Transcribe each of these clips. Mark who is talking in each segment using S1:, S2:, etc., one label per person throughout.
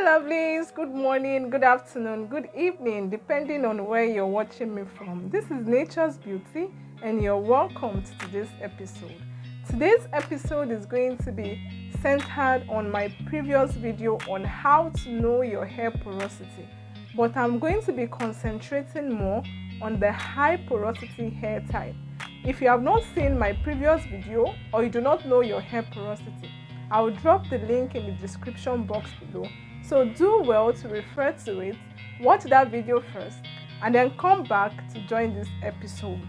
S1: Lovelies, good morning, good afternoon, good evening, depending on where you're watching me from. This is Nature's Beauty and you're welcome to today's episode. Today's episode is going to be centered on my previous video on how to know your hair porosity, but I'm going to be concentrating more on the high porosity hair type. If you have not seen my previous video or you do not know your hair porosity, I will drop the link in the description box below. So do well to refer to it, watch that video first, and then come back to join this episode.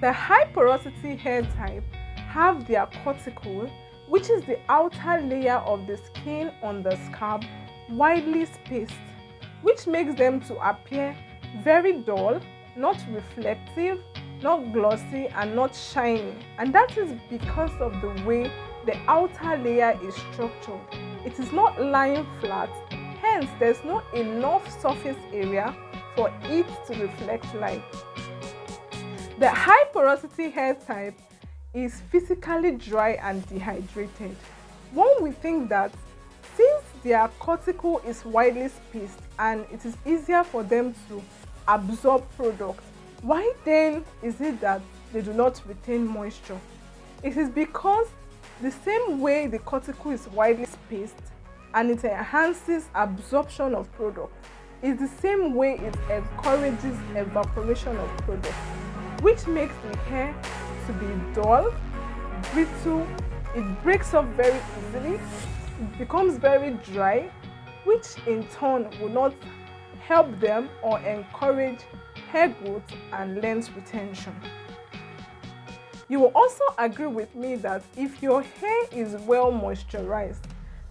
S1: The high porosity hair type have their cuticle, which is the outer layer of the skin on the scalp, widely spaced, which makes them to appear very dull, not reflective, not glossy, and not shiny. And that is because of the way the outer layer is structured. It is not lying flat, hence there's not enough surface area for it to reflect light. The high porosity hair type is physically dry and dehydrated. One would think that since their cuticle is widely spaced and it is easier for them to absorb product, why then is it that they do not retain moisture? It is because the same way the cuticle is widely spaced and it enhances absorption of product is the same way it encourages evaporation of product, which makes the hair to be dull, brittle, it breaks up very easily, it becomes very dry, which in turn will not help them or encourage hair growth and length retention. You will also agree with me that if your hair is well moisturized,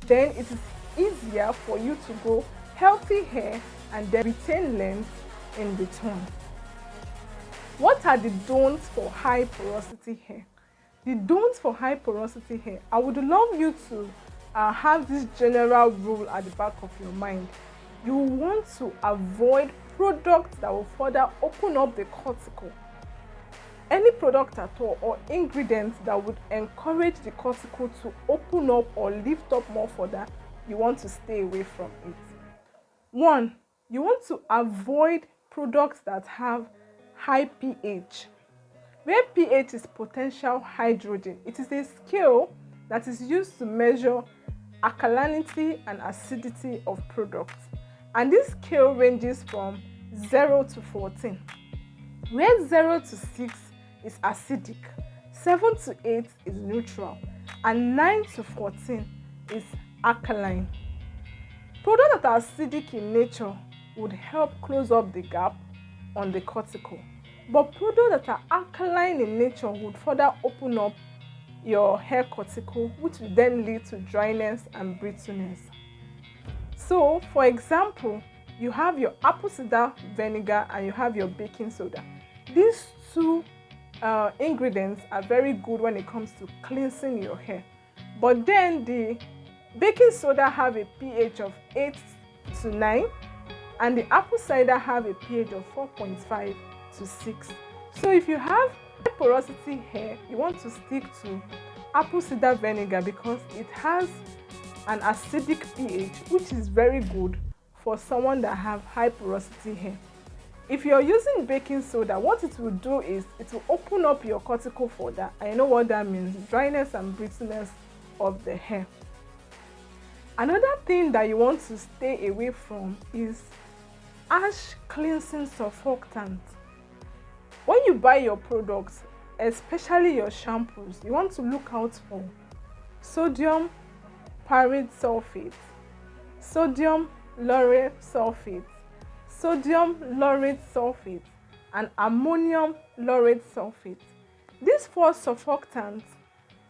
S1: then it is easier for you to grow healthy hair and then retain length in return. What are the don'ts for high porosity hair? The don'ts for high porosity hair, I would love you to have this general rule at the back of your mind. You want to avoid products that will further open up the cuticle. Any product at all or ingredients that would encourage the cuticle to open up or lift up more further, you want to stay away from it. 1. You want to avoid products that have high pH. Where pH is potential hydrogen, it is a scale that is used to measure alkalinity and acidity of products. And this scale ranges from 0 to 14, where 0 to 6 is acidic, 7 to 8 is neutral, and 9 to 14 is alkaline. Products that are acidic in nature would help close up the gap on the cuticle, but products that are alkaline in nature would further open up your hair cuticle, which will then lead to dryness and brittleness. So, for example, you have your apple cider vinegar and you have your baking soda. These two ingredients are very good when it comes to cleansing your hair, but then the baking soda have a pH of 8 to 9 and the apple cider have a pH of 4.5 to 6. So if you have high porosity hair, you want to stick to apple cider vinegar because it has an acidic pH, which is very good for someone that have high porosity hair. If you're using baking soda, what it will do is it will open up your cuticle further, and you know what that means, dryness and brittleness of the hair. Another thing that you want to stay away from is harsh cleansing surfactants. When you buy your products, especially your shampoos, you want to look out for sodium paryl sulfate, sodium lauryl sulfate, sodium laurate sulfate, and ammonium laurate sulfate. These 4 surfactants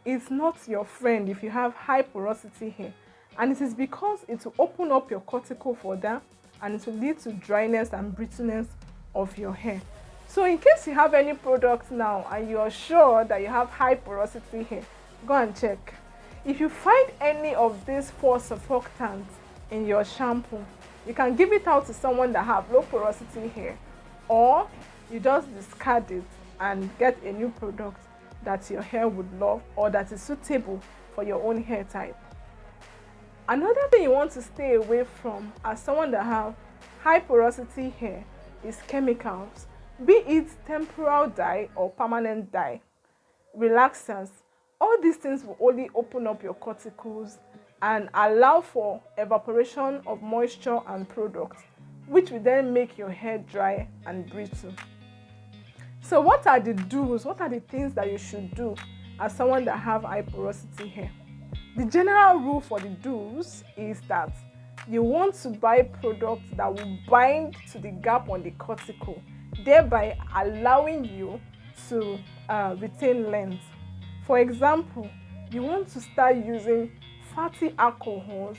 S1: is not your friend if you have high porosity hair, and it is because it will open up your cuticle further and it will lead to dryness and brittleness of your hair. So in case you have any products now and you are sure that you have high porosity hair, go and check. If you find any of these 4 surfactants in your shampoo, you can give it out to someone that have low porosity hair, or you just discard it and get a new product that your hair would love or that is suitable for your own hair type. Another thing you want to stay away from as someone that have high porosity hair is chemicals, be it temporal dye or permanent dye, relaxers. All these things will only open up your cuticles and allow for evaporation of moisture and products, which will then make your hair dry and brittle. So what are the do's? What are the things that you should do as someone that have high porosity hair? The general rule for the do's is that you want to buy products that will bind to the gap on the cuticle, thereby allowing you to retain length. For example, you want to start using fatty alcohols,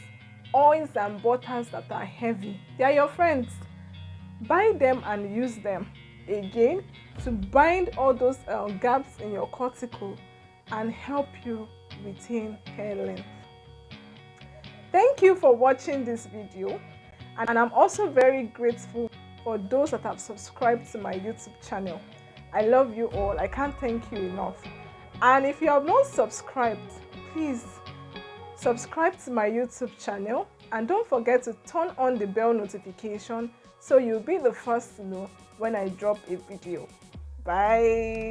S1: oils and butters that are heavy. They are your friends. Buy them and use them again to bind all those gaps in your cuticle and help you retain hair length. Thank you for watching this video, and I'm also very grateful for those that have subscribed to my YouTube channel. I love you all. I can't thank you enough. And if you have not subscribed, please subscribe to my YouTube channel and don't forget to turn on the bell notification so you'll be the first to know when I drop a video. Bye.